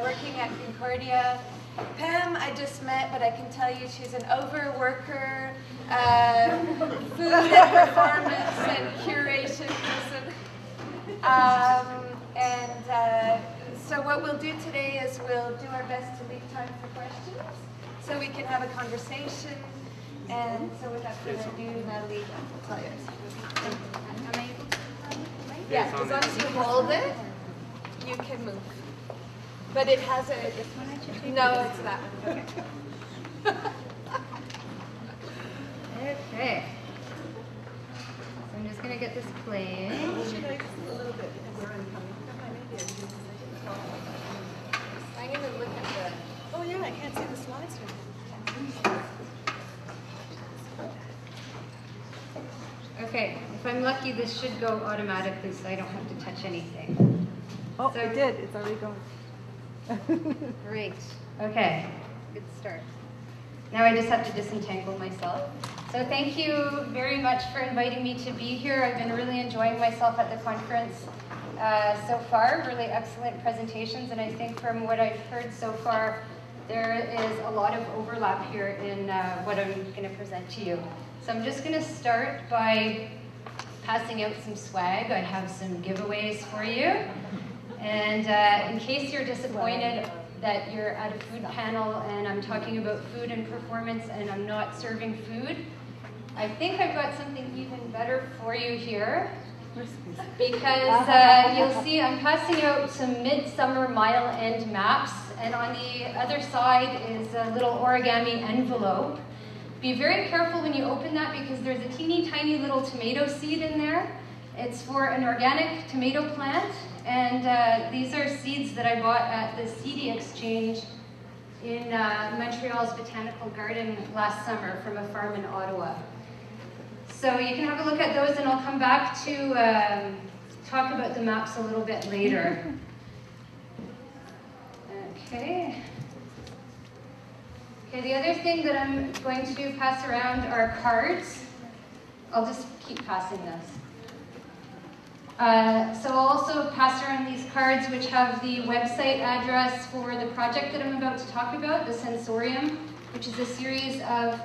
working at Concordia. Pam, I just met, but I can tell you she's an overworker, food and performance and curation person. So what we'll do today is we'll do our best to leave time for questions so we can have a conversation. And so without further ado, Natalie, it's all yours. Am I able to? Yeah, as long as you hold it, you can move. But it has a... This one I should take? No, it's that one. Okay. Okay. So I'm just going to get this playing. Should I just a little bit because we're incoming? I'm going to look at the... Oh yeah, I can't see the slides here. Okay, if I'm lucky, this should go automatically so I don't have to touch anything. Oh, so, it did. It's already going. Great. Okay, good start. Now I just have to disentangle myself. So thank you very much for inviting me to be here. I've been really enjoying myself at the conference so far. Really excellent presentations, and I think from what I've heard so far, there is a lot of overlap here in what I'm going to present to you. So I'm just going to start by passing out some swag. I have some giveaways for you. And in case you're disappointed that you're at a food panel and I'm talking about food and performance and I'm not serving food, I think I've got something even better for you here. Because you'll see I'm passing out some Midsummer Mile End maps, and on the other side is a little origami envelope. Be very careful when you open that because there's a teeny tiny little tomato seed in there. It's for an organic tomato plant, and these are seeds that I bought at the Seedy Exchange in Montreal's Botanical Garden last summer from a farm in Ottawa. So you can have a look at those, and I'll come back to talk about the maps a little bit later. Okay. Okay, the other thing that I'm going to pass around are cards. I'll just keep passing this. So I'll also pass around these cards which have the website address for the project that I'm about to talk about, the Sensorium, which is a series of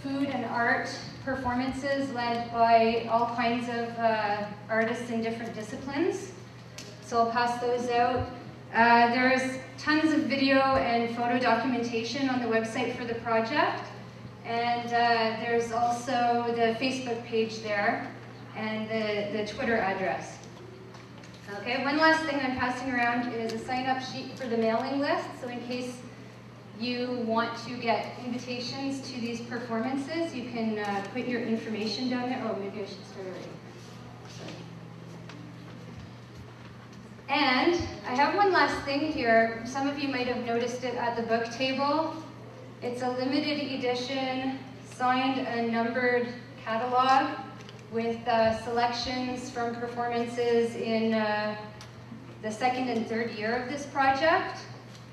food and art performances led by all kinds of artists in different disciplines. So I'll pass those out. There's tons of video and photo documentation on the website for the project. And there's also the Facebook page there and the Twitter address. Okay, one last thing I'm passing around is a sign-up sheet for the mailing list. So in case you want to get invitations to these performances, you can put your information down there. Oh, maybe I should start already. And I have one last thing here. Some of you might have noticed it at the book table. It's a limited edition, signed and numbered catalog with selections from performances in the second and third year of this project.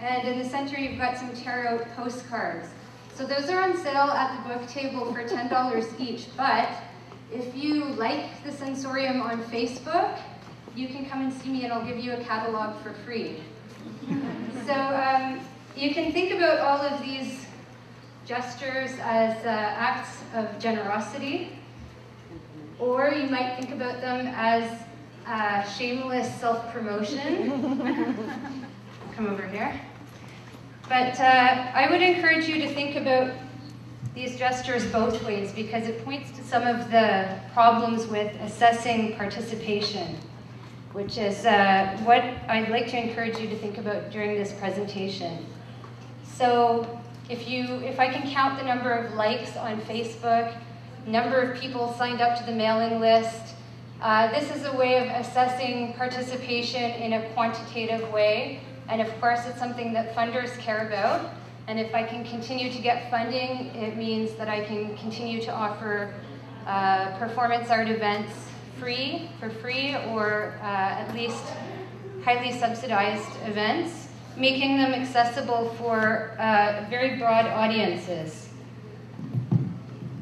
And in the center, you've got some tear-out postcards. So those are on sale at the book table for $10 each. But if you like the Sensorium on Facebook, you can come and see me and I'll give you a catalog for free. So you can think about all of these gestures as acts of generosity, or you might think about them as shameless self-promotion. Come over here. But I would encourage you to think about these gestures both ways because it points to some of the problems with assessing participation, which is what I'd like to encourage you to think about during this presentation. So if I can count the number of likes on Facebook, number of people signed up to the mailing list, this is a way of assessing participation in a quantitative way. And of course, it's something that funders care about. And if I can continue to get funding, it means that I can continue to offer performance art events for free, or at least highly subsidized events, making them accessible for very broad audiences.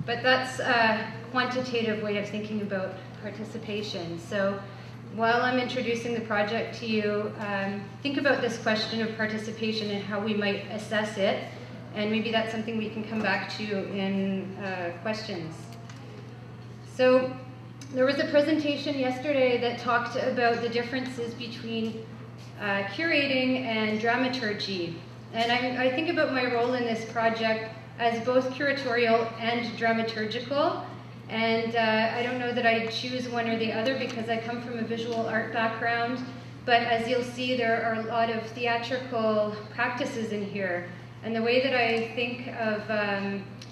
But that's a quantitative way of thinking about participation. So while I'm introducing the project to you, think about this question of participation and how we might assess it, and maybe that's something we can come back to in questions. So there was a presentation yesterday that talked about the differences between curating and dramaturgy. And I think about my role in this project as both curatorial and dramaturgical. And I don't know that I choose one or the other because I come from a visual art background. But as you'll see, there are a lot of theatrical practices in here. And the way that I think of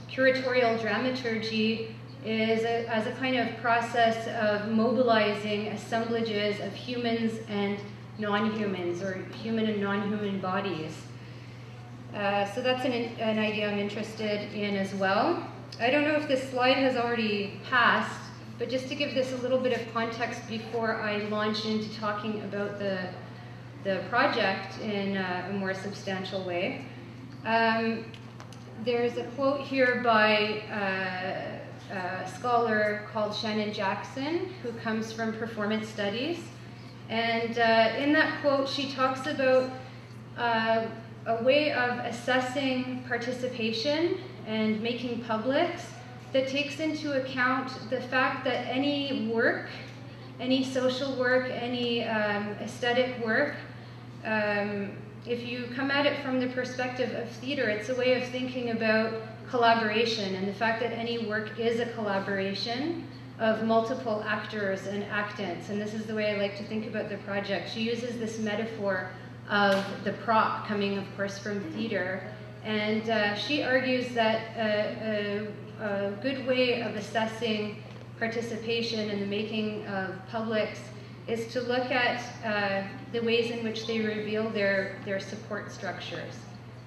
curatorial dramaturgy is as a kind of process of mobilizing assemblages of humans and non-humans, or human and non-human bodies. So that's an idea I'm interested in as well. I don't know if this slide has already passed, but just to give this a little bit of context before I launch into talking about the project in a more substantial way. There's a quote here by a scholar called Shannon Jackson, who comes from performance studies. And in that quote, she talks about a way of assessing participation and making publics that takes into account the fact that any work, any social work, any aesthetic work, if you come at it from the perspective of theater, it's a way of thinking about collaboration and the fact that any work is a collaboration of multiple actors and actants. And this is the way I like to think about the project. She uses this metaphor of the prop coming, of course, from theater. And she argues that a good way of assessing participation in the making of publics is to look at the ways in which they reveal their support structures.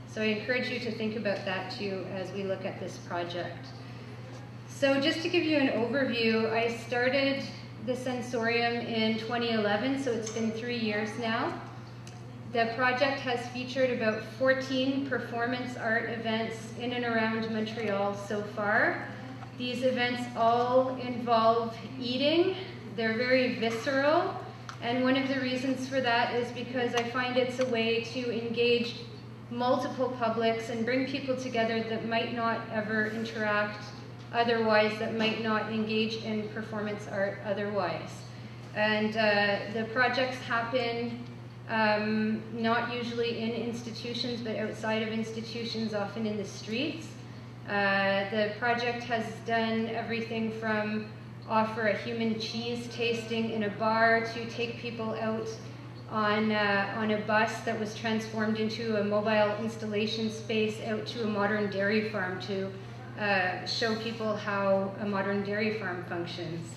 So I encourage you to think about that too as we look at this project. So just to give you an overview, I started the Sensorium in 2011, so it's been 3 years now. The project has featured about 14 performance art events in and around Montreal so far. These events all involve eating. They're very visceral, and one of the reasons for that is because I find it's a way to engage multiple publics and bring people together that might not ever interact otherwise, that might not engage in performance art otherwise. And the projects happen not usually in institutions, but outside of institutions, often in the streets. The project has done everything from offer a human cheese tasting in a bar to take people out on a bus that was transformed into a mobile installation space out to a modern dairy farm to show people how a modern dairy farm functions.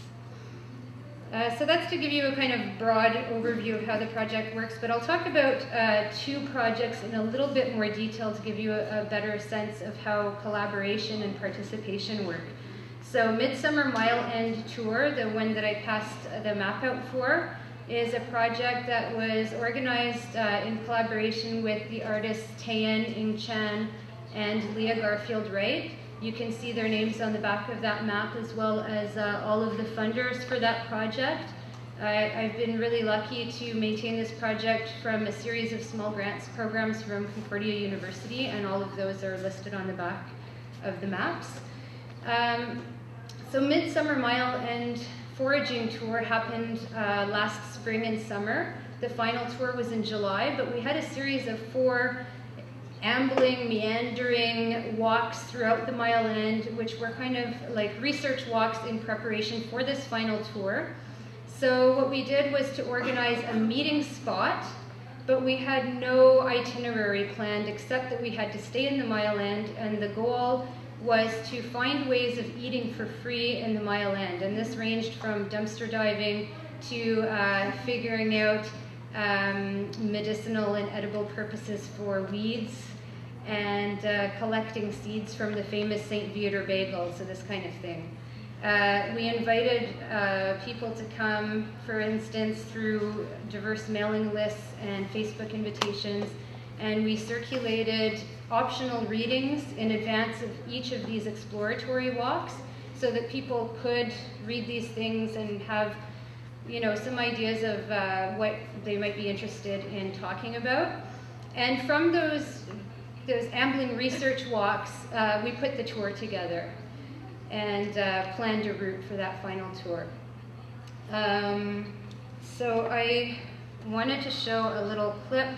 So that's to give you a kind of broad overview of how the project works, but I'll talk about 2 projects in a little bit more detail to give you a better sense of how collaboration and participation work. So Midsummer Mile End Tour, the one that I passed the map out for, is a project that was organized in collaboration with the artists Taeyeon Ing Chan and Leah Garfield Wright. You can see their names on the back of that map, as well as all of the funders for that project. I've been really lucky to maintain this project from a series of small grants programs from Concordia University, and all of those are listed on the back of the maps. So Midsummer Mile End Foraging Tour happened last spring and summer. The final tour was in July, but we had a series of 4 ambling, meandering walks throughout the Mile End, which were kind of like research walks in preparation for this final tour. So what we did was to organize a meeting spot, but we had no itinerary planned except that we had to stay in the Mile End, and the goal was to find ways of eating for free in the Mile End. And this ranged from dumpster diving to figuring out medicinal and edible purposes for weeds, and collecting seeds from the famous St. Viator bagel, so this kind of thing. We invited people to come, for instance, through diverse mailing lists and Facebook invitations, and we circulated optional readings in advance of each of these exploratory walks so that people could read these things and have some ideas of what they might be interested in talking about. And from those ambling research walks, we put the tour together and planned a route for that final tour. So I wanted to show a little clip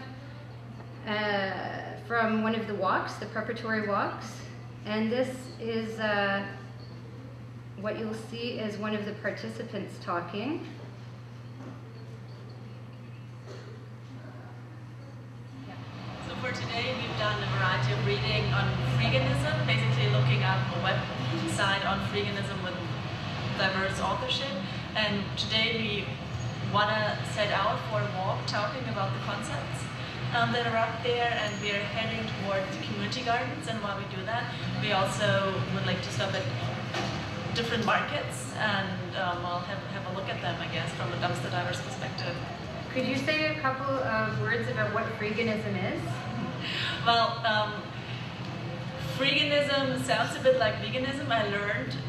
from one of the walks, the preparatory walks. And this is what you'll see is one of the participants talking. For today, we've done a variety of reading on freeganism, basically looking at a website on freeganism with diverse authorship. And today we want to set out for a walk talking about the concepts that are up there, and we're heading towards the community gardens. And while we do that, we also would like to stop at different markets and we'll have a look at them, I guess, from a dumpster diver's perspective. Could you say a couple of words about what freeganism is? Well, freeganism sounds a bit like veganism.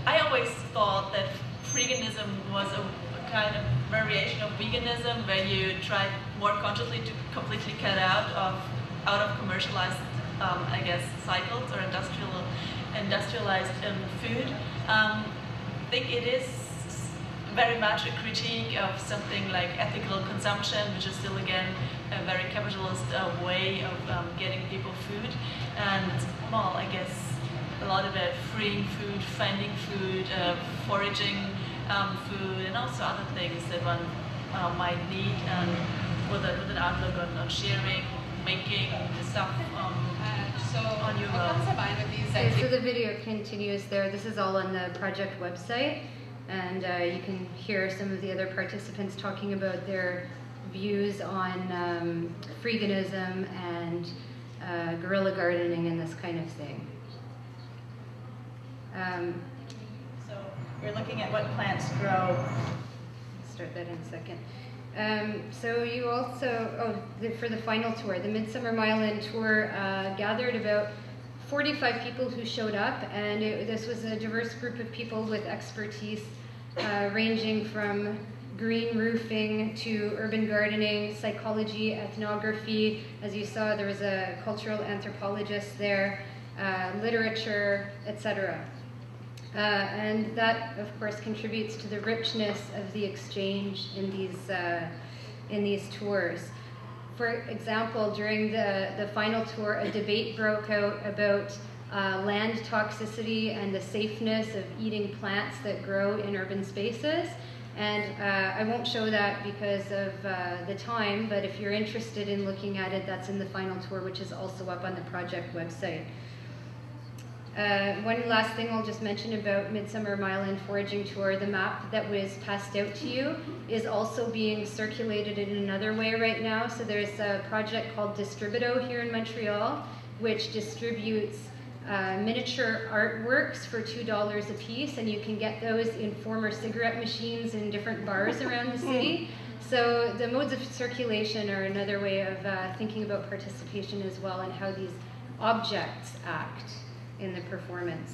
I always thought that freeganism was a kind of variation of veganism where you try more consciously to completely cut out of commercialized, I guess, cycles or industrialized food. I think it is very much a critique of something like ethical consumption, which is still, again, a very capitalist way of getting people food. And, well, I guess a lot about freeing food, finding food, foraging food, and also other things that one might need, and with an outlook on sharing, making stuff on your own. Okay, so the video continues there. This is all on the project website. And you can hear some of the other participants talking about their views on freeganism and guerrilla gardening and this kind of thing. So we're looking at what plants grow. Start that in a second. So you also, for the final tour, the Midsummer Mile In tour gathered about 45 people who showed up, and this was a diverse group of people with expertise ranging from green roofing to urban gardening, psychology, ethnography. As you saw, there was a cultural anthropologist there, literature, etc. And that, of course, contributes to the richness of the exchange in these tours. For example, during the final tour, a debate broke out about land toxicity and the safeness of eating plants that grow in urban spaces. And I won't show that because of the time, but if you're interested in looking at it, that's in the final tour, which is also up on the project website. One last thing I'll just mention about Midsummer Mile In Foraging Tour, the map that was passed out to you is also being circulated in another way right now. So there's a project called Distributo here in Montreal, which distributes miniature artworks for $2 a piece, and you can get those in former cigarette machines in different bars around the city. So the modes of circulation are another way of thinking about participation as well, and how these objects act in the performance.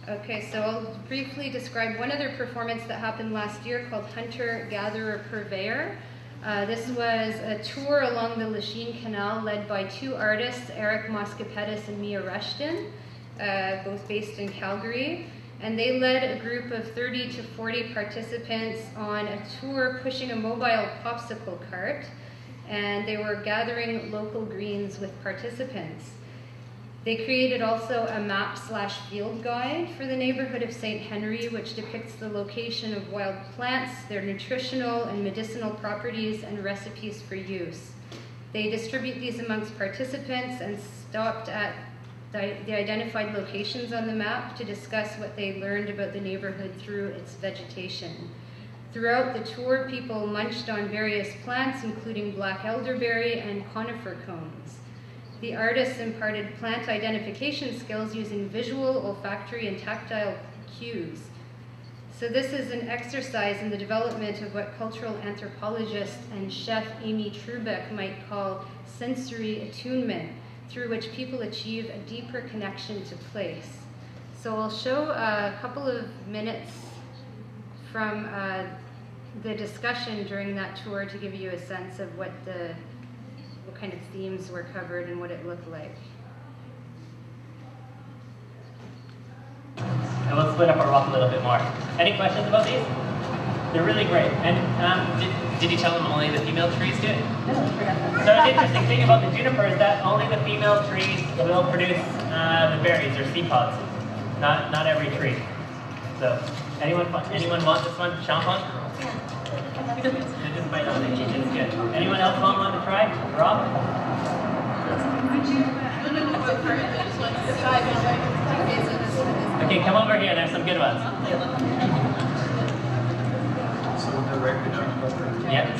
Okay, so I'll briefly describe one other performance that happened last year called Hunter, Gatherer, Purveyor. This was a tour along the Lachine Canal led by two artists, Eric Moscapetis and Mia Rushton, both based in Calgary. And they led a group of 30 to 40 participants on a tour pushing a mobile popsicle cart, and they were gathering local greens with participants. They created also a map/field guide for the neighborhood of St. Henry, which depicts the location of wild plants, their nutritional and medicinal properties, and recipes for use. They distribute these amongst participants and stopped at the identified locations on the map to discuss what they learned about the neighborhood through its vegetation. Throughout the tour, people munched on various plants, including black elderberry and conifer cones. The artists imparted plant identification skills using visual, olfactory, and tactile cues. So this is an exercise in the development of what cultural anthropologist and chef Amy Trubeck might call sensory attunement, through which people achieve a deeper connection to place. So I'll show a couple of minutes from the discussion during that tour to give you a sense of what kind of themes were covered and what it looked like. And we'll split up our walk a little bit more. Any questions about these? They're really great. And did you tell them only the female trees do it? So the interesting thing about the juniper is that only the female trees will produce the berries or seed pods. Not every tree. So anyone want this one? Champon? Just bite on it. It's good. Anyone else want one to try? Rob? Okay, come over here. There's some good ones. Yep.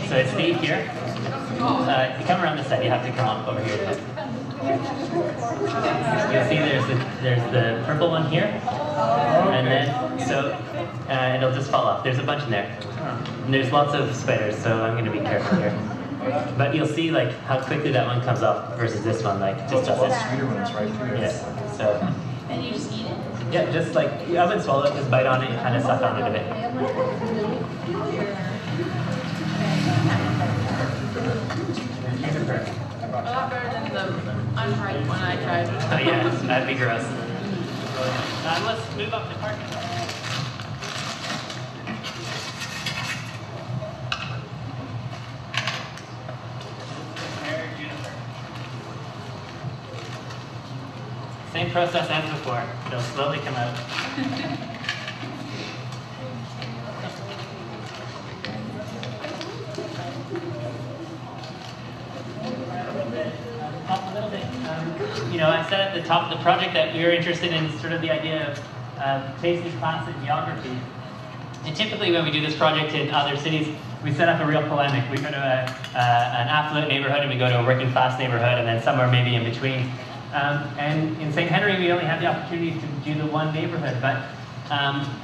So it's Steve here. You come around this side. You have to come up over here. You'll see there's the purple one here, and then it'll just fall off. There's a bunch in there. And there's lots of spiders, so I'm going to be careful here. But you'll see like how quickly that one comes off versus this one, like just doesn't. Sweeter when it's right through. Yeah. So. And you just eat it? Yeah, just like I wouldn't swallow it, just bite on it and kind of suck on it a bit. A lot better than the unripe one I tried. Oh yeah, that'd be gross. Let's move up to parking. Same process as before. They'll slowly come out. Talk a little bit. You know, I said at the top of the project that we were interested in sort of the idea of taste and class and geography. And typically when we do this project in other cities, we set up a real polemic. We go to an affluent neighborhood and we go to a working class neighborhood and then somewhere maybe in between. And in St. Henry, we only had the opportunity to do the one neighborhood, but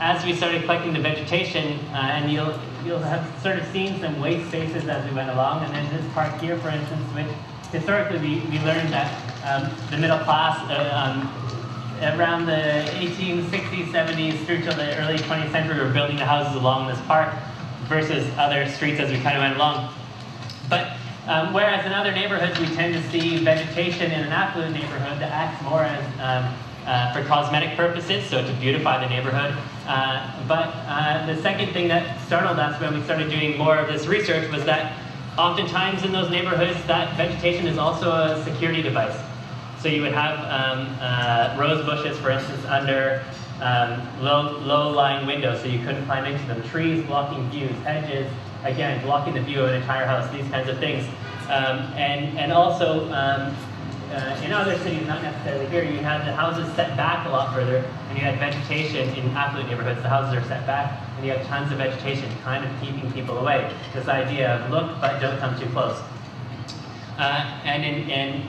as we started collecting the vegetation, and you'll have sort of seen some waste spaces as we went along, and then this park here, for instance, which historically we learned that the middle class around the 1860s, 70s through till the early 20th century were building the houses along this park versus other streets as we kind of went along. But whereas in other neighborhoods we tend to see vegetation in an affluent neighborhood that acts more as for cosmetic purposes, so to beautify the neighborhood. But the second thing that startled us when we started doing more of this research was that oftentimes in those neighborhoods that vegetation is also a security device. So you would have rose bushes, for instance, under low-lying windows so you couldn't climb into them, trees blocking views, hedges, again, blocking the view of an entire house, these kinds of things. And also, in other cities, not necessarily here, you had the houses set back a lot further, and you had vegetation in affluent neighborhoods. The houses are set back, and you have tons of vegetation, kind of keeping people away. This idea of look, but don't come too close. And in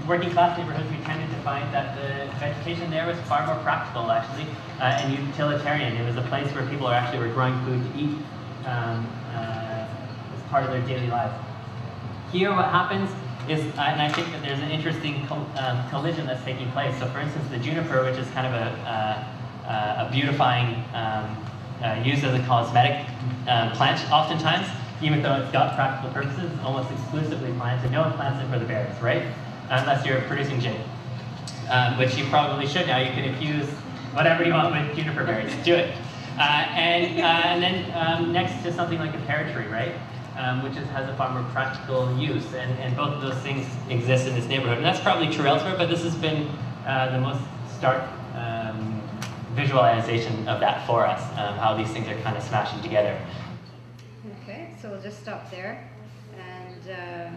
working class neighborhoods, we tended to find that the vegetation there was far more practical, actually, and utilitarian. It was a place where people actually were growing food to eat as part of their daily lives. Here, what happens is, and I think that there's an interesting collision that's taking place. So, for instance, the juniper, which is kind of a beautifying, used as a cosmetic plant, oftentimes, even though it's got practical purposes, it's almost exclusively planted. No one plants it for the berries, right? Unless you're producing gin, which you probably should now. You can infuse whatever you want with juniper berries. Do it. And then next to something like a pear tree, right? Which has a far more practical use, and both of those things exist in this neighborhood. And that's probably true elsewhere, but this has been the most stark visualization of that for us, how these things are kind of smashing together. Okay, so we'll just stop there, and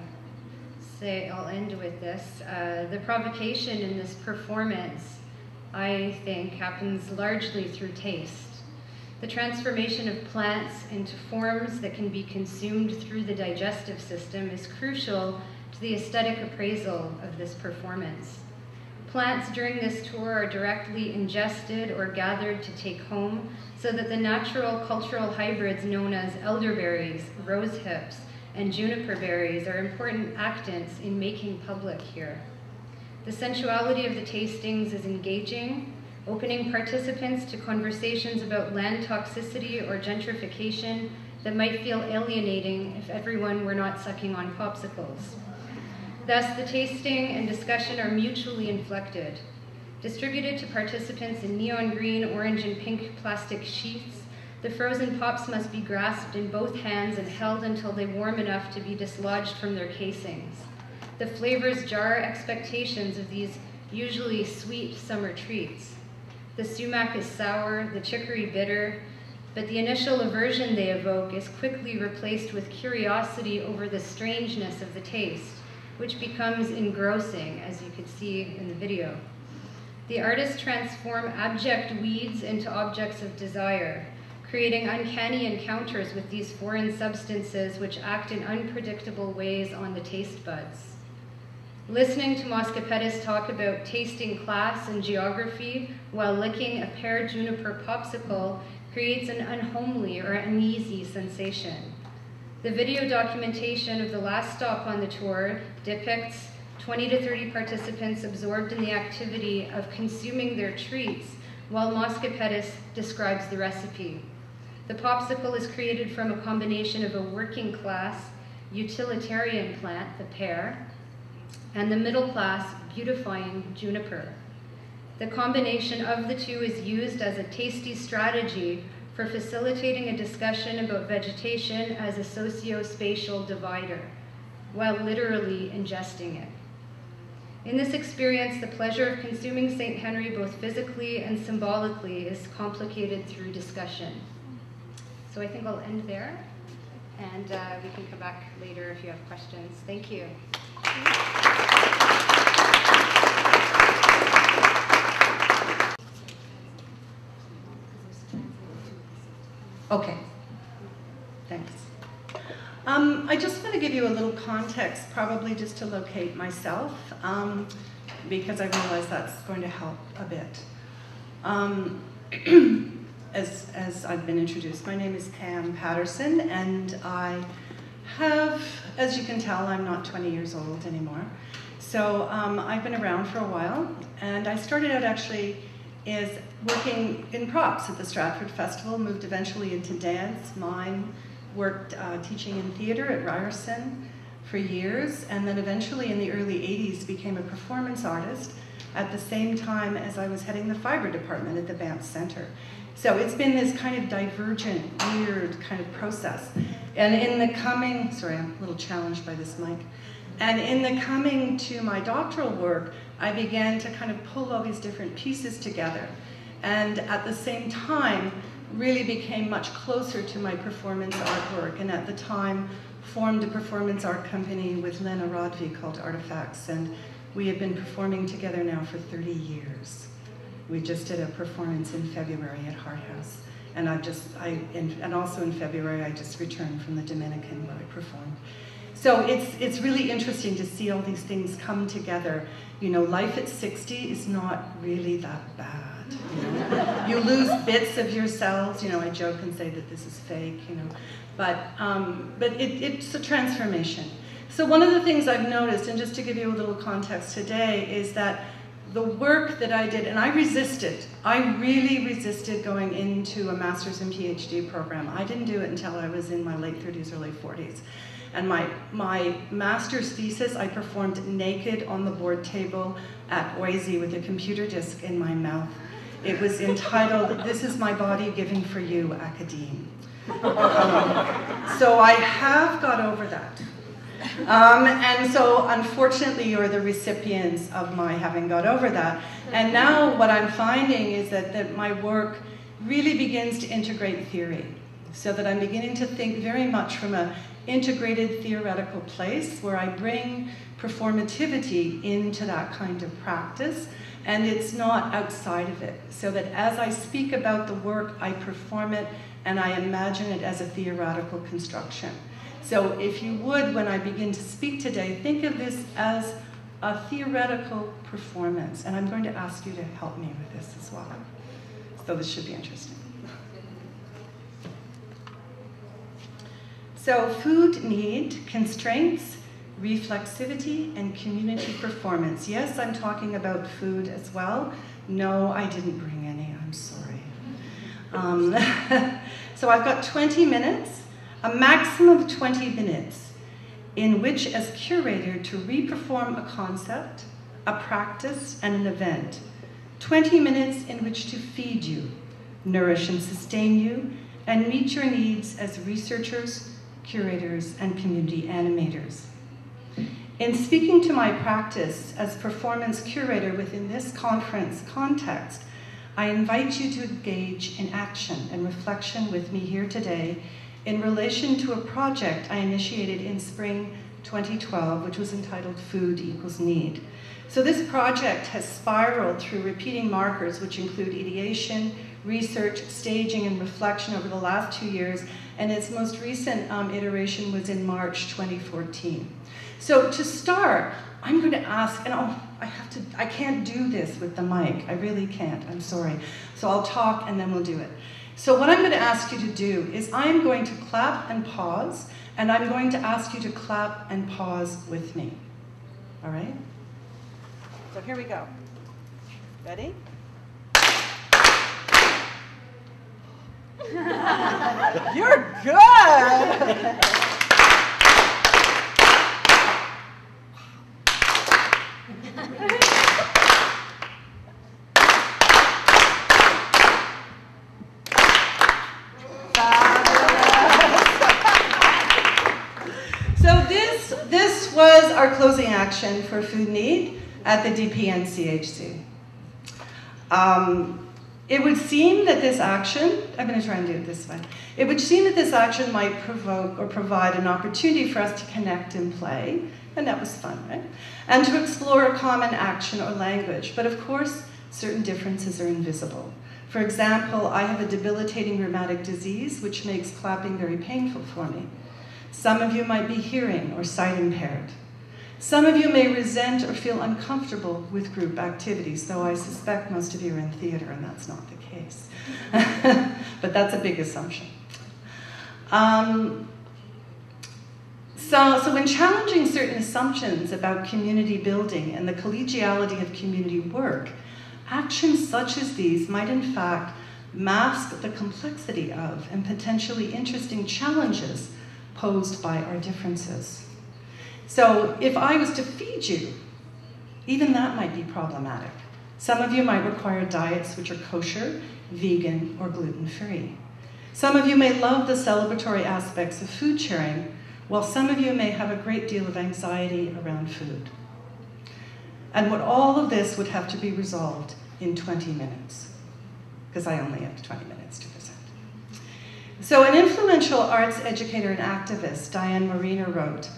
I'll end with this. The provocation in this performance, I think, happens largely through taste. The transformation of plants into forms that can be consumed through the digestive system is crucial to the aesthetic appraisal of this performance. Plants during this tour are directly ingested or gathered to take home, so that the natural cultural hybrids known as elderberries, rose hips, and juniper berries are important actants in making public here. The sensuality of the tastings is engaging, opening participants to conversations about land toxicity or gentrification that might feel alienating if everyone were not sucking on popsicles. Thus, the tasting and discussion are mutually inflected. Distributed to participants in neon green, orange, and pink plastic sheaths, the frozen pops must be grasped in both hands and held until they warm enough to be dislodged from their casings. The flavors jar expectations of these usually sweet summer treats. The sumac is sour, the chicory bitter, but the initial aversion they evoke is quickly replaced with curiosity over the strangeness of the taste, which becomes engrossing, as you could see in the video. The artists transform abject weeds into objects of desire, creating uncanny encounters with these foreign substances which act in unpredictable ways on the taste buds. Listening to Moscapetis talk about tasting class and geography while licking a pear juniper popsicle creates an unhomely or uneasy sensation. The video documentation of the last stop on the tour depicts 20 to 30 participants absorbed in the activity of consuming their treats while Moscapetis describes the recipe. The popsicle is created from a combination of a working class utilitarian plant, the pear, and the middle class beautifying juniper. The combination of the two is used as a tasty strategy for facilitating a discussion about vegetation as a socio-spatial divider, while literally ingesting it. In this experience, the pleasure of consuming St. Henry both physically and symbolically is complicated through discussion. So I think I'll end there, and we can come back later if you have questions. Thank you. Okay, thanks. I just want to give you a little context, probably just to locate myself, because I realize that's going to help a bit. As I've been introduced, my name is Pam Patterson, and I have, as you can tell, I'm not 20 years old anymore. So I've been around for a while, and I started out actually as working in props at the Stratford Festival, moved eventually into dance, mime, worked teaching in theater at Ryerson for years, and then eventually in the early 80s became a performance artist at the same time as I was heading the fiber department at the Banff Center. So it's been this kind of divergent, weird kind of process. And in the coming, sorry, I'm a little challenged by this mic. And in the coming to my doctoral work, I began to kind of pull all these different pieces together. And at the same time, really became much closer to my performance artwork. And at the time, formed a performance art company with Lena Rodvi called Artifacts. And we have been performing together now for 30 years. We just did a performance in February at Hart House. And and also in February, I just returned from the Dominican where I performed. So it's really interesting to see all these things come together. You know, life at 60 is not really that bad. You know? You lose bits of yourselves. You know, I joke and say that this is fake, you know. But it's a transformation. So one of the things I've noticed, and just to give you a little context today, is that the work that I did, and I really resisted going into a master's and PhD program. I didn't do it until I was in my late 30s, early 40s. And my master's thesis, I performed naked on the board table at Boise with a computer disk in my mouth. It was entitled, "This is My Body Giving for You, Academe." So I have got over that. And so unfortunately, you're the recipients of my having got over that. And now what I'm finding is that my work really begins to integrate theory, so that I'm beginning to think very much from an integrated theoretical place where I bring performativity into that kind of practice, and it's not outside of it. So that as I speak about the work, I perform it and I imagine it as a theoretical construction. So if you would, when I begin to speak today, think of this as a theoretical performance, and I'm going to ask you to help me with this as well. So this should be interesting. So food need, constraints, reflexivity, and community performance. Yes, I'm talking about food as well. No, I didn't bring any, I'm sorry. So I've got 20 minutes, a maximum of 20 minutes, in which as curator to re-perform a concept, a practice, and an event. 20 minutes in which to feed you, nourish and sustain you, and meet your needs as researchers, curators, and community animators. In speaking to my practice as performance curator within this conference context, I invite you to engage in action and reflection with me here today in relation to a project I initiated in spring 2012, which was entitled Food Equals Need. So this project has spiraled through repeating markers, which include ideation, research, staging, and reflection over the last 2 years, and its most recent iteration was in March 2014. So to start, I'm going to ask, and I can't do this with the mic. I really can't, I'm sorry. So I'll talk and then we'll do it. So what I'm going to ask you to do is I'm going to clap and pause, and I'm going to ask you to clap and pause with me. All right? So here we go. Ready? You're good! So this was our closing action for Food Need at the DPNCHC. It would seem that this action, I'm going to try and do it this way. It would seem that this action might provoke or provide an opportunity for us to connect and play, and that was fun, right? And to explore a common action or language. But of course, certain differences are invisible. For example, I have a debilitating rheumatic disease, which makes clapping very painful for me. Some of you might be hearing or sight impaired. Some of you may resent or feel uncomfortable with group activities, though I suspect most of you are in theater and that's not the case. But that's a big assumption. So when challenging certain assumptions about community building and the collegiality of community work, actions such as these might in fact mask the complexity of and potentially interesting challenges posed by our differences. So if I was to feed you, even that might be problematic. Some of you might require diets which are kosher, vegan, or gluten-free. Some of you may love the celebratory aspects of food sharing, while some of you may have a great deal of anxiety around food. And what all of this would have to be resolved in 20 minutes, because I only have 20 minutes to present. So an influential arts educator and activist, Diane Marina, wrote,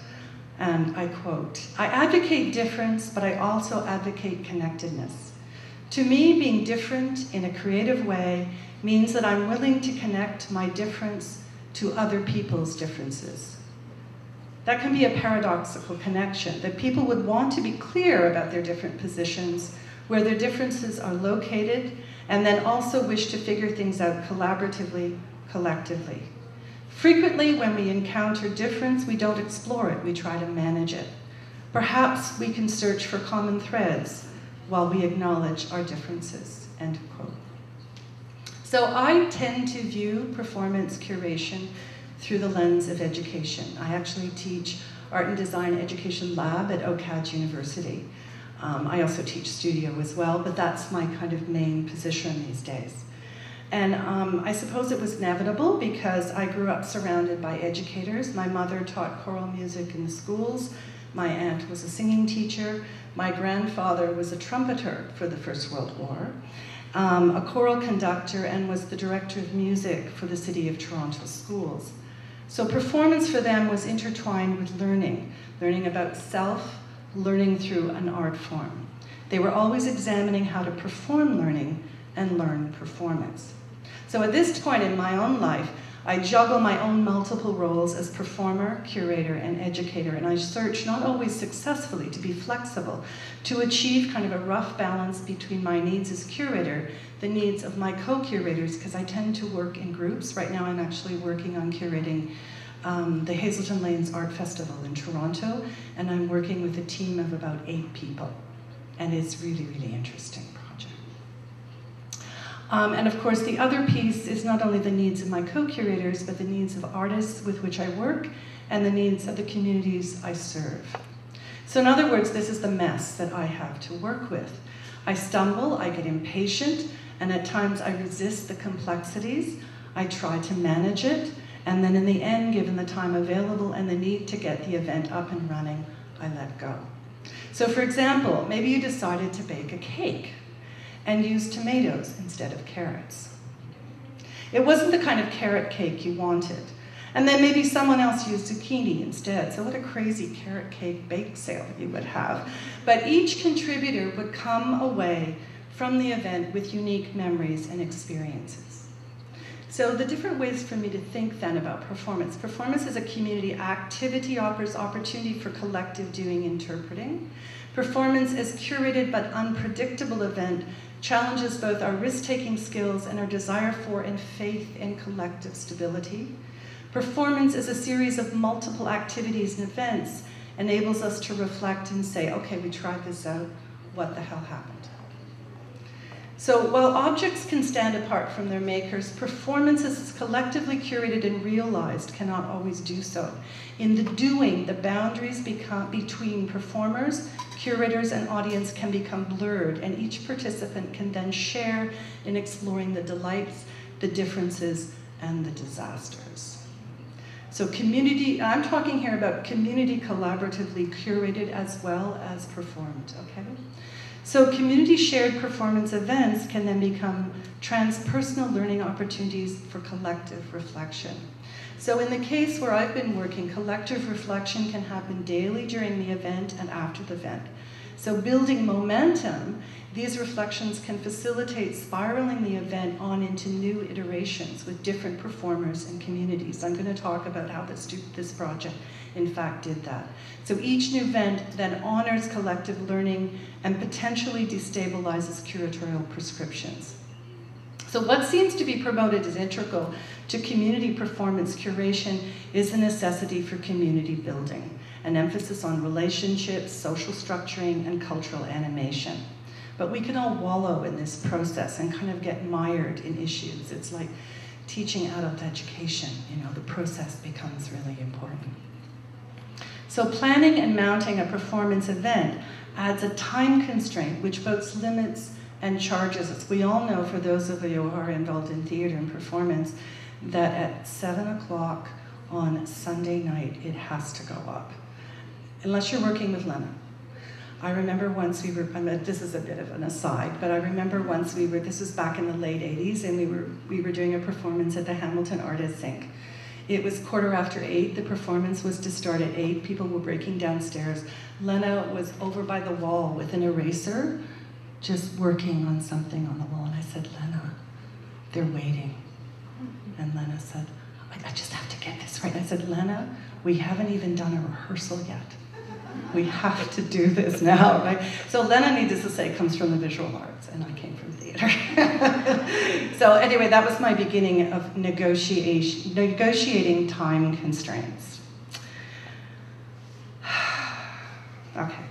and I quote, "I advocate difference, but I also advocate connectedness. To me, being different in a creative way means that I'm willing to connect my difference to other people's differences." That can be a paradoxical connection, that people would want to be clear about their different positions, where their differences are located, and then also wish to figure things out collaboratively, collectively. Frequently, when we encounter difference, we don't explore it, we try to manage it. Perhaps we can search for common threads while we acknowledge our differences, end quote. So I tend to view performance curation through the lens of education. I actually teach Art and Design Education Lab at OCAD University. I also teach studio as well, but that's my kind of main position these days. And I suppose it was inevitable because I grew up surrounded by educators. My mother taught choral music in the schools. My aunt was a singing teacher. My grandfather was a trumpeter for the First World War, a choral conductor, and was the director of music for the City of Toronto schools. So performance for them was intertwined with learning about self, learning through an art form. They were always examining how to perform learning and learn performance. So at this point in my own life, I juggle my own multiple roles as performer, curator, and educator, and I search, not always successfully, to be flexible, to achieve kind of a rough balance between my needs as curator, the needs of my co-curators, because I tend to work in groups. Right now I'm actually working on curating the Hazelton Lanes Art Festival in Toronto, and I'm working with a team of about 8 people. And it's really, really interesting project. And of course, the other piece is not only the needs of my co-curators, but the needs of artists with which I work and the needs of the communities I serve. So in other words, this is the mess that I have to work with. I stumble, I get impatient, and at times I resist the complexities. I try to manage it, and then in the end, given the time available and the need to get the event up and running, I let go. So for example, maybe you decided to bake a cake and use tomatoes instead of carrots. It wasn't the kind of carrot cake you wanted. And then maybe someone else used zucchini instead. So what a crazy carrot cake bake sale you would have. But each contributor would come away from the event with unique memories and experiences. So the different ways for me to think then about performance. Performance as a community activity offers opportunity for collective doing interpreting. Performance as curated but unpredictable event challenges both our risk-taking skills and our desire for and faith in collective stability. Performance as a series of multiple activities and events enables us to reflect and say, okay, we tried this out, what the hell happened? So while objects can stand apart from their makers, performances collectively curated and realized cannot always do so. In the doing, the boundaries between performers, curators, and audience can become blurred, and each participant can then share in exploring the delights, the differences, and the disasters. So community, I'm talking here about community collaboratively curated as well as performed, okay? So community shared performance events can then become transpersonal learning opportunities for collective reflection. So in the case where I've been working, collective reflection can happen daily during the event and after the event. So building momentum, these reflections can facilitate spiraling the event on into new iterations with different performers and communities. I'm going to talk about how this project, in fact, did that. So each new event then honors collective learning and potentially destabilizes curatorial prescriptions. So what seems to be promoted as integral to community performance curation is the necessity for community building, an emphasis on relationships, social structuring, and cultural animation. But we can all wallow in this process and kind of get mired in issues. It's like teaching adult education, you know, the process becomes really important. So planning and mounting a performance event adds a time constraint which both limits and charges us. We all know, for those of you who are involved in theater and performance, that at 7 o'clock on Sunday night, it has to go up. Unless you're working with Lena. I remember once we were, this is a bit of an aside, but I remember once we were, this was back in the late 80s, and we were doing a performance at the Hamilton Artists Inc. It was 8:15, the performance was to start at 8, people were breaking downstairs. Lena was over by the wall with an eraser, just working on something on the wall, and I said, Lena, they're waiting. And Lena said, I just have to get this right. And I said, Lena, we haven't even done a rehearsal yet. We have to do this now, right? So Lena, needless to say, comes from the visual arts, and I came from theater. So anyway, that was my beginning of negotiating time constraints. Okay.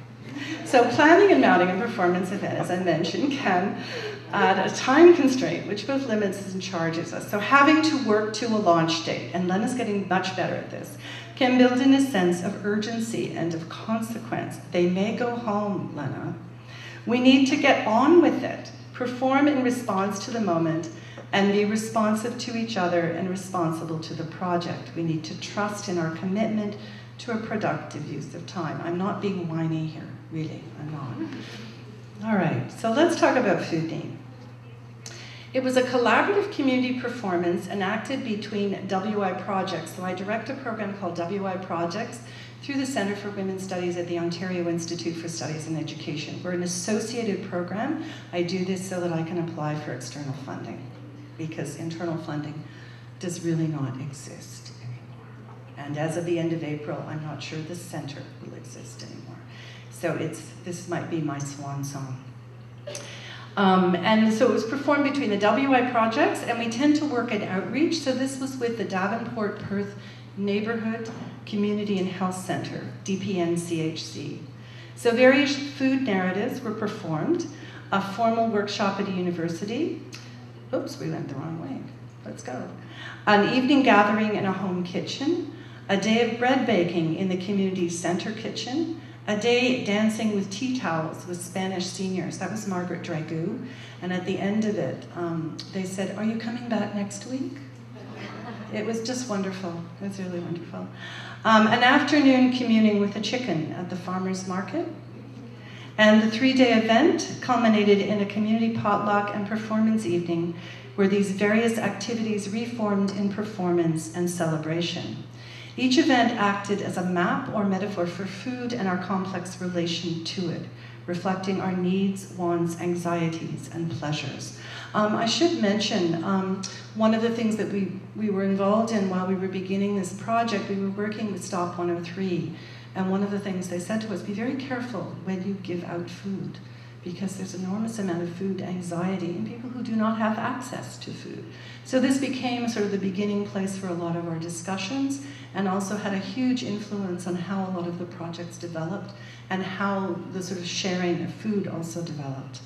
So planning and mounting a performance event, as I mentioned, can add a time constraint, which both limits and charges us. So having to work to a launch date, and Lena's getting much better at this, can build in a sense of urgency and of consequence. They may go home, Lena. We need to get on with it, perform in response to the moment, and be responsive to each other and responsible to the project. We need to trust in our commitment to a productive use of time. I'm not being whiny here, really, I'm not. All right, so let's talk about Food Theme. It was a collaborative community performance enacted between WI Projects. So I direct a program called WI Projects through the Centre for Women's Studies at the Ontario Institute for Studies in Education. We're an associated program. I do this so that I can apply for external funding, because internal funding does really not exist anymore. And as of the end of April, I'm not sure the centre will exist anymore. So this might be my swan song. And so it was performed between the WI Projects, and we tend to work at outreach. So this was with the Davenport Perth Neighborhood, Community and Health Center, DPN-CHC. So various food narratives were performed, a formal workshop at a university. Oops, we went the wrong way. Let's go. An evening gathering in a home kitchen, a day of bread baking in the community center kitchen, a day dancing with tea towels with Spanish seniors. That was Margaret Dragoo. And at the end of it, they said, "Are you coming back next week?" It was just wonderful. It was really wonderful. An afternoon communing with a chicken at the farmer's market. And the 3-day event culminated in a community potluck and performance evening where these various activities reformed in performance and celebration. Each event acted as a map or metaphor for food and our complex relation to it, reflecting our needs, wants, anxieties, and pleasures. I should mention, one of the things that we were involved in while we were beginning this project, we were working with Stop 103, and one of the things they said to us, be very careful when you give out food, because there's an enormous amount of food anxiety in people who do not have access to food. So this became sort of the beginning place for a lot of our discussions, and also had a huge influence on how a lot of the projects developed and how the sort of sharing of food also developed.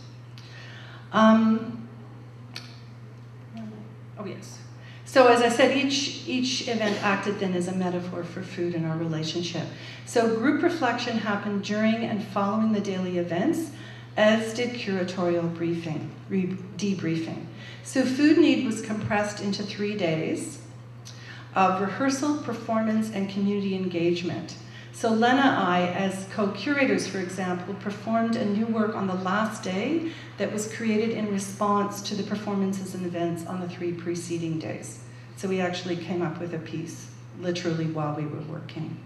Oh yes. So as I said, each event acted then as a metaphor for food and our relationship. So group reflection happened during and following the daily events, as did curatorial debriefing. So food need was compressed into 3 days of rehearsal, performance, and community engagement. So Lena and I, as co-curators, for example, performed a new work on the last day that was created in response to the performances and events on the 3 preceding days. So we actually came up with a piece, literally while we were working.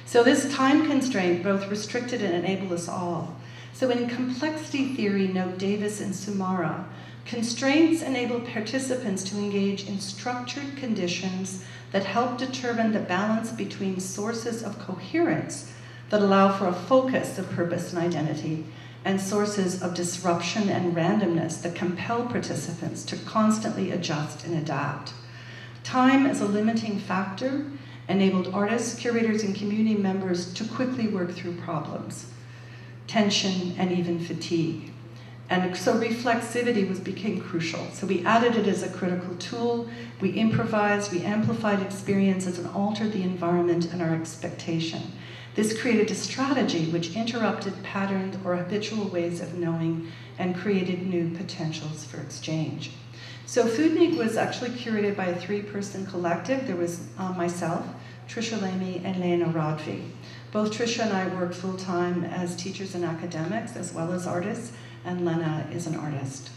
So this time constraint both restricted and enabled us all. So in complexity theory, note Davis and Sumara, constraints enable participants to engage in structured conditions that help determine the balance between sources of coherence that allow for a focus of purpose and identity, and sources of disruption and randomness that compel participants to constantly adjust and adapt. Time as a limiting factor enabled artists, curators, and community members to quickly work through problems, tension, and even fatigue. And so reflexivity became crucial. So we added it as a critical tool, we improvised, we amplified experiences and altered the environment and our expectation. This created a strategy which interrupted patterned or habitual ways of knowing and created new potentials for exchange. So Food Need was actually curated by a 3-person collective. There was myself, Trisha Lamy, and Lena Rodvi. Both Trisha and I work full-time as teachers and academics, as well as artists, and Lena is an artist.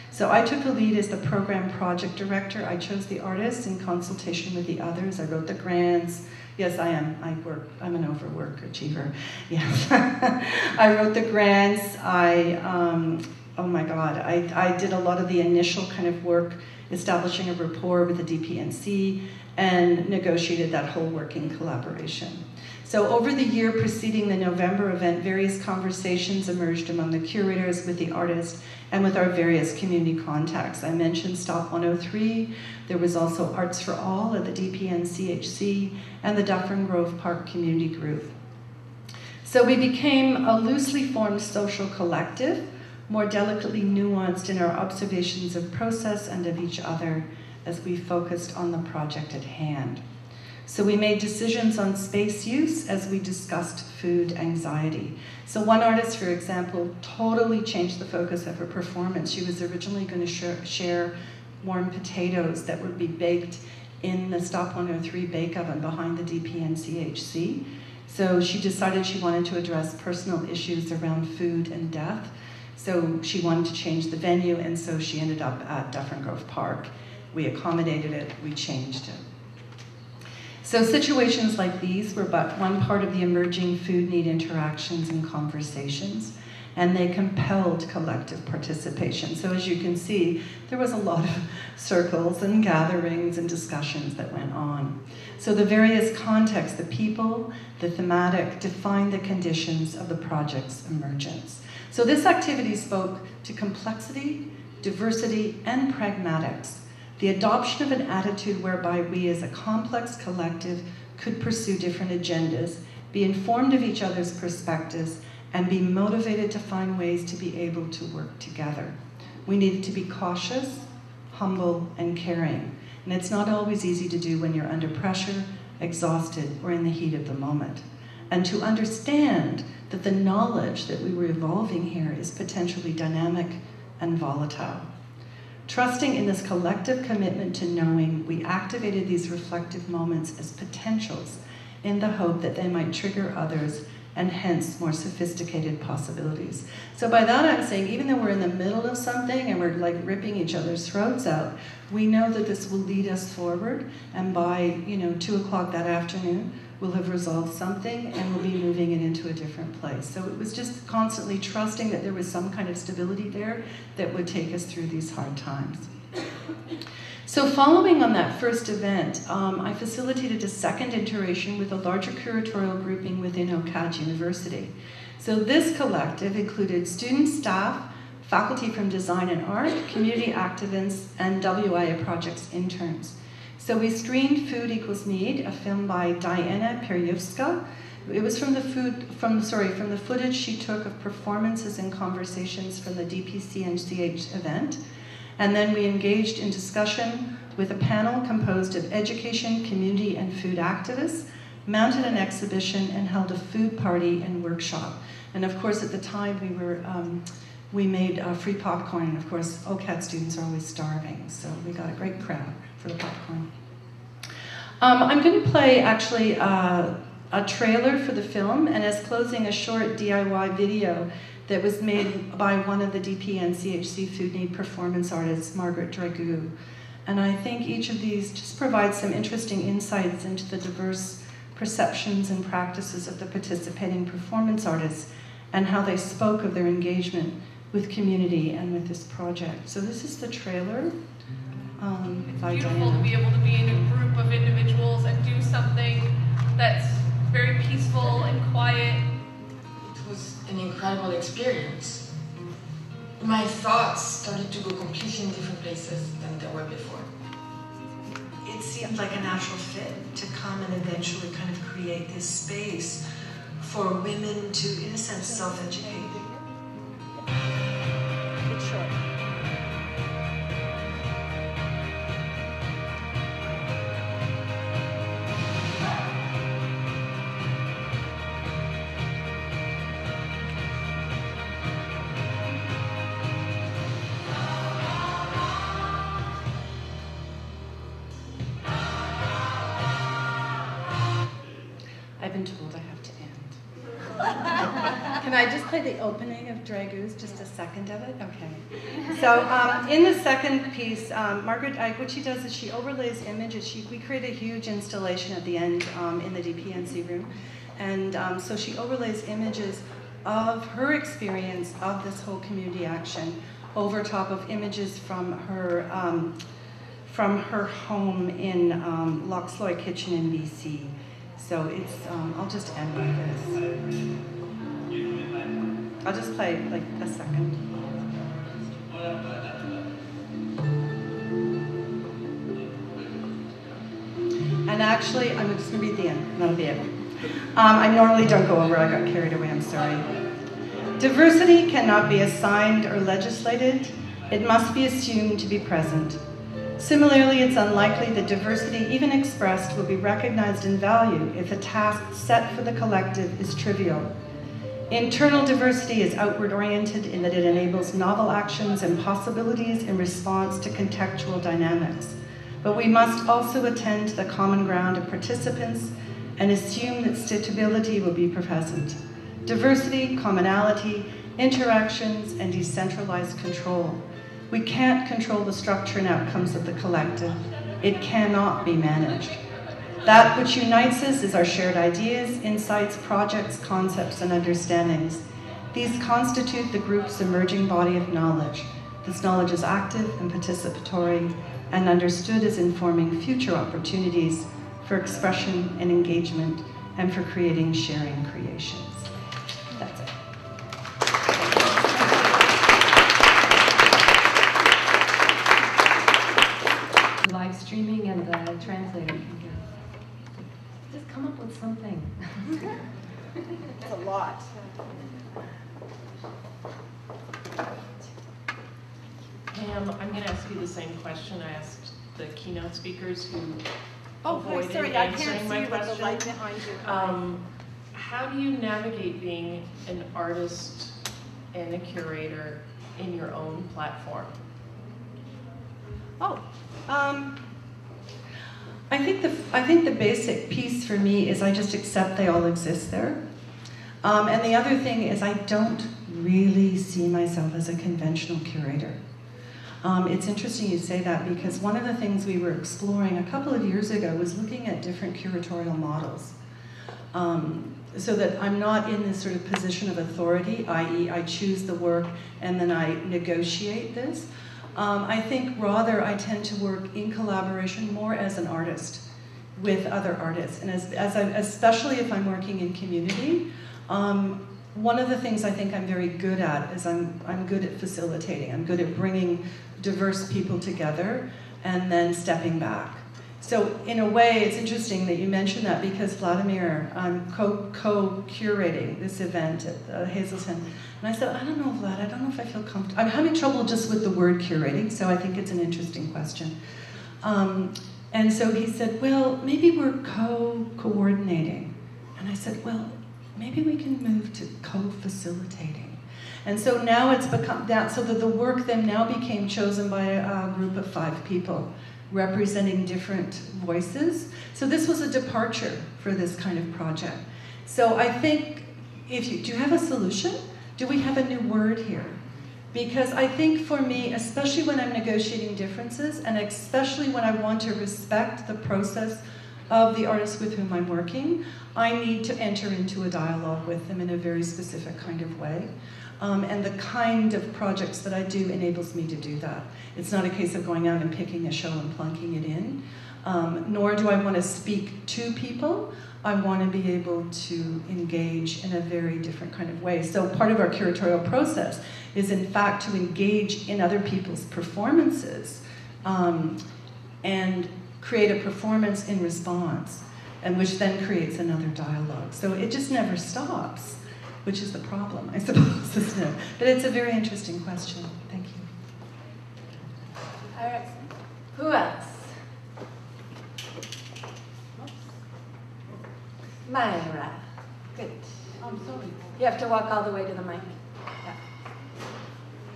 So I took the lead as the program project director. I chose the artists in consultation with the others. I wrote the grants. Yes, I am. I'm an overwork achiever. Yes. I wrote the grants. Oh my God, I did a lot of the initial kind of work, establishing a rapport with the DPNC, and negotiated that whole working collaboration. So over the year preceding the November event, various conversations emerged among the curators, with the artists, and with our various community contacts. I mentioned Stop 103. There was also Arts for All at the DPN-CHC and the Dufferin Grove Park Community Group. So we became a loosely formed social collective, more delicately nuanced in our observations of process and of each other as we focused on the project at hand. So we made decisions on space use as we discussed food anxiety. So one artist, for example, totally changed the focus of her performance. She was originally going to share warm potatoes that would be baked in the Stop 103 bake oven behind the DPN-CHC. So she decided she wanted to address personal issues around food and death. So she wanted to change the venue, and so she ended up at Dufferin Grove Park. We accommodated it, we changed it. So situations like these were but one part of the emerging food need interactions and conversations, and they compelled collective participation. So as you can see, there was a lot of circles and gatherings and discussions that went on. So the various contexts, the people, the thematic, defined the conditions of the project's emergence. So this activity spoke to complexity, diversity, and pragmatics, the adoption of an attitude whereby we as a complex collective could pursue different agendas, be informed of each other's perspectives, and be motivated to find ways to be able to work together. We needed to be cautious, humble, and caring. And it's not always easy to do when you're under pressure, exhausted, or in the heat of the moment. And to understand that the knowledge that we were evolving here is potentially dynamic and volatile. Trusting in this collective commitment to knowing, we activated these reflective moments as potentials in the hope that they might trigger others and hence more sophisticated possibilities. So by that I'm saying, even though we're in the middle of something and we're like ripping each other's throats out, we know that this will lead us forward, and by 2 o'clock that afternoon, we'll have resolved something and we'll be moving it into a different place. So it was just constantly trusting that there was some kind of stability there that would take us through these hard times. So following on that first event, I facilitated a second iteration with a larger curatorial grouping within OCAD University. So this collective included students, staff, faculty from design and art, community activists, and WIA projects interns. So we screened Food Equals Need, a film by Diana Peryuska. It was from the footage she took of performances and conversations from the DPCNCH event. And then we engaged in discussion with a panel composed of education, community, and food activists, mounted an exhibition, and held a food party and workshop. And of course, at the time, we made free popcorn, and of course, OCAD students are always starving, so we got a great crowd for the popcorn. I'm going to play, actually, a trailer for the film, and as closing, a short DIY video that was made by one of the DPNCHC Food Need performance artists, Margaret Dragoo. And I think each of these just provides some interesting insights into the diverse perceptions and practices of the participating performance artists and how they spoke of their engagement with community and with this project. So this is the trailer. It's beautiful to be able to be in a group of individuals and do something that's very peaceful and quiet. It was an incredible experience. My thoughts started to go completely in different places than they were before. It seemed like a natural fit to come and eventually kind of create this space for women to, in a sense, self-educate. It's short. I've been told I have to end. Can I just play the opening of Dragoo's, just a second of it? Okay. So in the second piece, Margaret, what she does is she overlays images. We create a huge installation at the end in the DPNC room. And so she overlays images of her experience of this whole community action over top of images from her home in Lochsloy Kitchen in BC. So it's, I'll just end with this. I'll just play like a second. And actually, I'm just gonna read the end, and that'll be it. I normally don't go over, I got carried away, I'm sorry. Diversity cannot be assigned or legislated. It must be assumed to be present. Similarly, it's unlikely that diversity, even expressed, will be recognized in value if a task set for the collective is trivial. Internal diversity is outward-oriented in that it enables novel actions and possibilities in response to contextual dynamics. But we must also attend to the common ground of participants and assume that stability will be present. Diversity, commonality, interactions, and decentralized control. We can't control the structure and outcomes of the collective. It cannot be managed. That which unites us is our shared ideas, insights, projects, concepts, and understandings. These constitute the group's emerging body of knowledge. This knowledge is active and participatory and understood as informing future opportunities for expression and engagement and for creating sharing creations. That's it. Live streaming and the translator can go. Just I'm going to ask you the same question I asked the keynote speakers who avoided sorry, I can't answering see my you with the question. light behind you. How do you navigate being an artist and a curator in your own platform? I think the basic piece for me is I just accept they all exist there. And the other thing is I don't really see myself as a conventional curator. It's interesting you say that because one of the things we were exploring a couple of years ago was looking at different curatorial models. So that I'm not in this sort of position of authority, i.e. I choose the work and then I negotiate this. I think rather I tend to work in collaboration more as an artist with other artists. And especially if I'm working in community, one of the things I think I'm very good at is I'm good at facilitating. I'm good at bringing diverse people together and then stepping back. So in a way, it's interesting that you mentioned that because Vladimir, I'm co-curating this event at Hazelton. And I said, I don't know, Vlad, I don't know if I feel comfortable. I'm having trouble just with the word curating, so I think it's an interesting question. And so he said, well, maybe we're co-coordinating. And I said, well, maybe we can move to co-facilitating. And so now it's become that, so that the work then now became chosen by a group of 5 people representing different voices. So this was a departure for this kind of project. So I think, do you have a solution? Do we have a new word here? Because I think for me, especially when I'm negotiating differences, and especially when I want to respect the process of the artists with whom I'm working, I need to enter into a dialogue with them in a very specific kind of way. And the kind of projects that I do enables me to do that. It's not a case of going out and picking a show and plunking it in, nor do I want to speak to people. I want to be able to engage in a very different kind of way. So part of our curatorial process is in fact to engage in other people's performances and create a performance in response, and which then creates another dialogue. So it just never stops, which is the problem, I suppose, isn't it? But it's a very interesting question. Thank you. All right. Who else? Myra. Good. I'm sorry. You have to walk all the way to the mic. Yeah.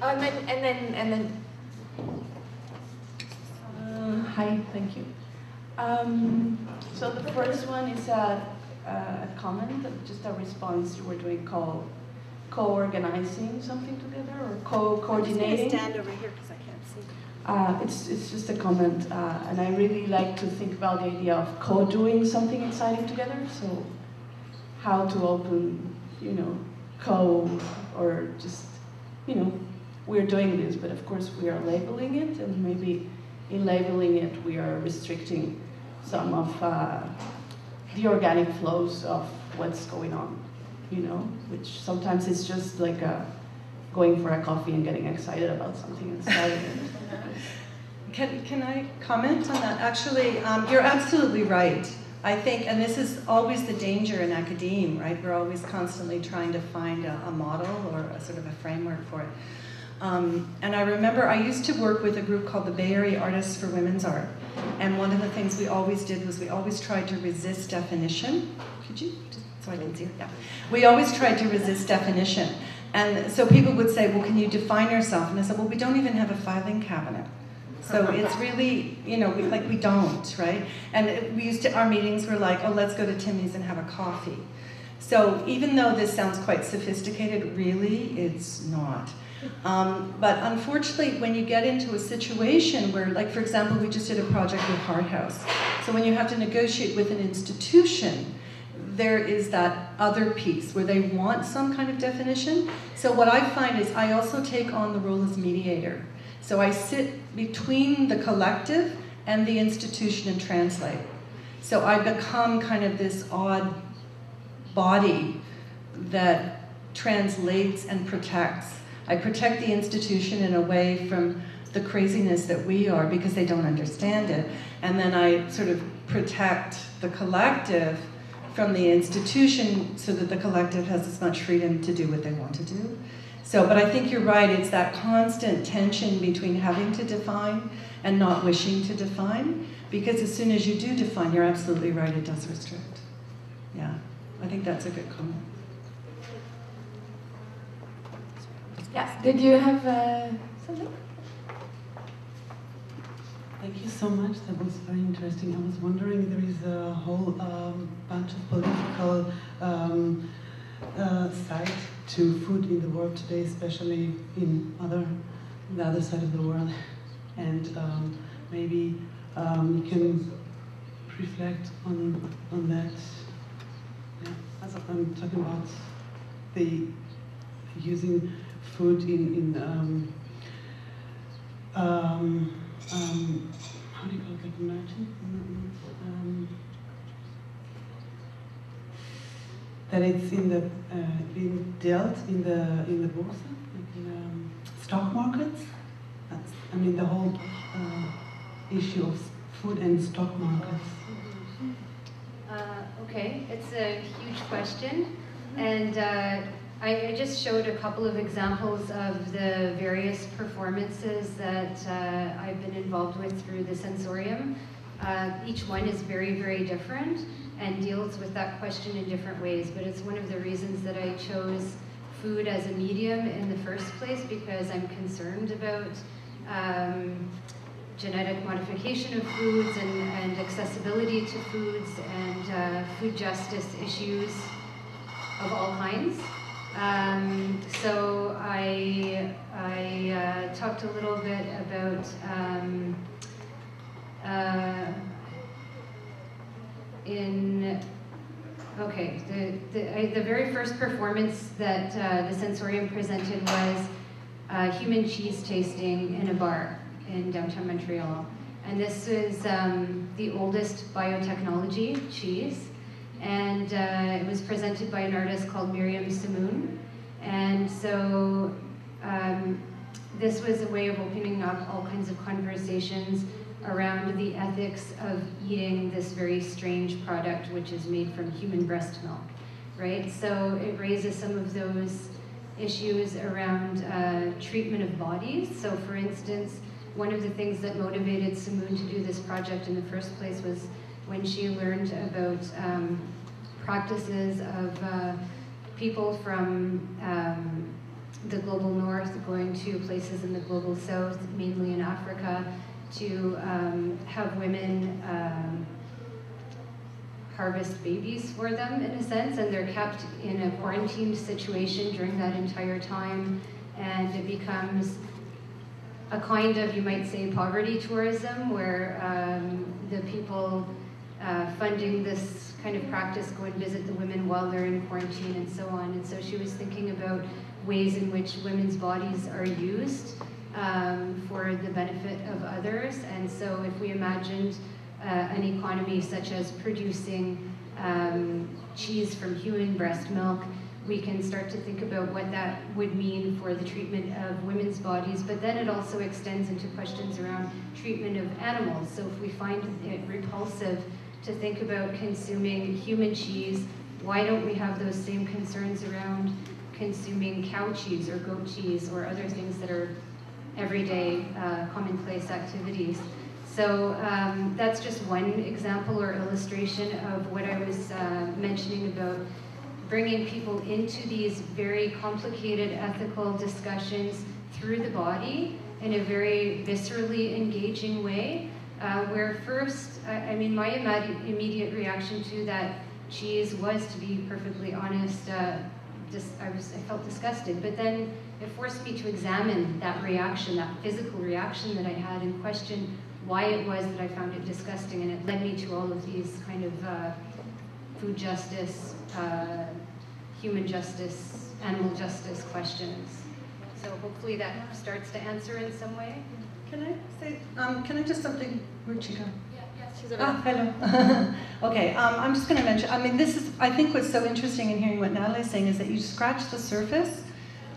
Oh, and then. Hi, thank you. So the first one is a comment, just a response. You were doing co-organizing something together or co-coordinating. I'm just stand over here because I can't see. It's just a comment, and I really like to think about the idea of co-doing something exciting together. So how to open, or just, we're doing this, but of course we are labeling it, and maybe in labeling it we are restricting some of the organic flows of what's going on, which sometimes is just like going for a coffee and getting excited about something and starting it. Can I comment on that? Actually, you're absolutely right. I think, and this is always the danger in academe, right? We're always constantly trying to find a model or a sort of a framework for it. And I remember I used to work with a group called the Bay Area Artists for Women's Art. And one of the things we always did was we always tried to resist definition. Could you, just so I can see it? Yeah. We always tried to resist definition. And so people would say, well, can you define yourself? And I said, well, we don't even have a filing cabinet. So it's really, we don't, right? And our meetings were like, oh, let's go to Timmy's and have a coffee. So even though this sounds quite sophisticated, really, it's not. But unfortunately, when you get into a situation where, like, for example, we just did a project with Hard House. So when you have to negotiate with an institution, there is that other piece where they want some kind of definition. So what I find is I also take on the role as mediator. So I sit between the collective and the institution and translate. So I become kind of this odd body that translates and protects. I protect the institution in a way from the craziness that we are because they don't understand it. And then I sort of protect the collective from the institution so that the collective has as much freedom to do what they want to do. So, but I think you're right, it's that constant tension between having to define and not wishing to define, because as soon as you do define, you're absolutely right, it does restrict. Yeah, I think that's a good comment. Yes. Did you have something? Thank you so much. That was very interesting. I was wondering, there is a whole bunch of political side to food in the world today, especially in the other side of the world. And maybe you can reflect on that. Yeah. As I'm talking about the using food in how do you call it, like merchant? That it's in the being dealt in the bourse, like in stock markets. That's, I mean, the whole issue of food and stock markets. Okay, it's a huge question, and I just showed a couple of examples of the various performances that I've been involved with through the sensorium. Each one is very, very different and deals with that question in different ways, but it's one of the reasons that I chose food as a medium in the first place, because I'm concerned about genetic modification of foods and accessibility to foods and food justice issues of all kinds. So I talked a little bit about the very first performance that the sensorium presented was human cheese tasting in a bar in downtown Montreal. And this is the oldest biotechnology cheese. And it was presented by an artist called Miriam Simoun. And so this was a way of opening up all kinds of conversations around the ethics of eating this very strange product, which is made from human breast milk, right? So it raises some of those issues around treatment of bodies. So for instance, one of the things that motivated Simoun to do this project in the first place was when she learned about practices of people from the global north going to places in the global south, mainly in Africa, to have women harvest babies for them, in a sense, and they're kept in a quarantined situation during that entire time, and it becomes a kind of, you might say, poverty tourism, where the people funding this kind of practice go and visit the women while they're in quarantine and so on. And so she was thinking about ways in which women's bodies are used for the benefit of others. And so if we imagined an economy such as producing cheese from human breast milk, we can start to think about what that would mean for the treatment of women's bodies, but then it also extends into questions around treatment of animals. So if we find it repulsive to think about consuming human cheese, why don't we have those same concerns around consuming cow cheese or goat cheese or other things that are everyday commonplace activities? So that's just one example or illustration of what I was mentioning about bringing people into these very complicated ethical discussions through the body in a very viscerally engaging way, where first, I mean, my immediate reaction to that cheese was, to be perfectly honest, I felt disgusted, but then it forced me to examine that reaction, that physical reaction that I had, and question why it was that I found it disgusting, and it led me to all of these kind of food justice, human justice, animal justice questions. So hopefully that starts to answer in some way. Can I say, can I just something, where'd she go? She's hello. Okay, I'm just going to mention, I mean, this is, I think what's so interesting in hearing what Natalie is saying is that you scratch the surface,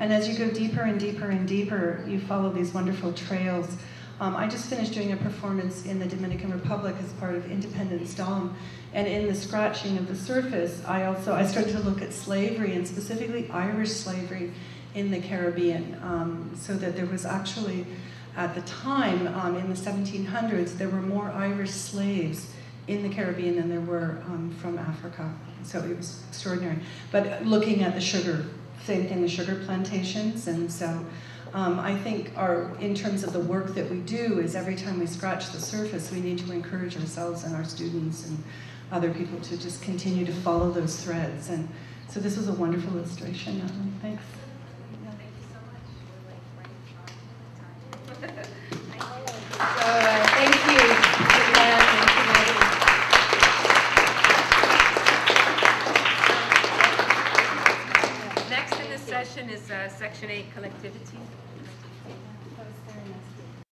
and as you go deeper and deeper and deeper, you follow these wonderful trails. I just finished doing a performance in the Dominican Republic as part of Independence Dome, and in the scratching of the surface, I started to look at slavery, and specifically Irish slavery in the Caribbean, so that there was actually, at the time, in the 1700s, there were more Irish slaves in the Caribbean than there were from Africa. So it was extraordinary. But looking at the sugar, same thing, the sugar plantations, and so I think in terms of the work that we do is every time we scratch the surface, we need to encourage ourselves and our students and other people to just continue to follow those threads. And so this was a wonderful illustration, Natalie. Thanks. Thank you. Next in this session is Section 8, Collectivity.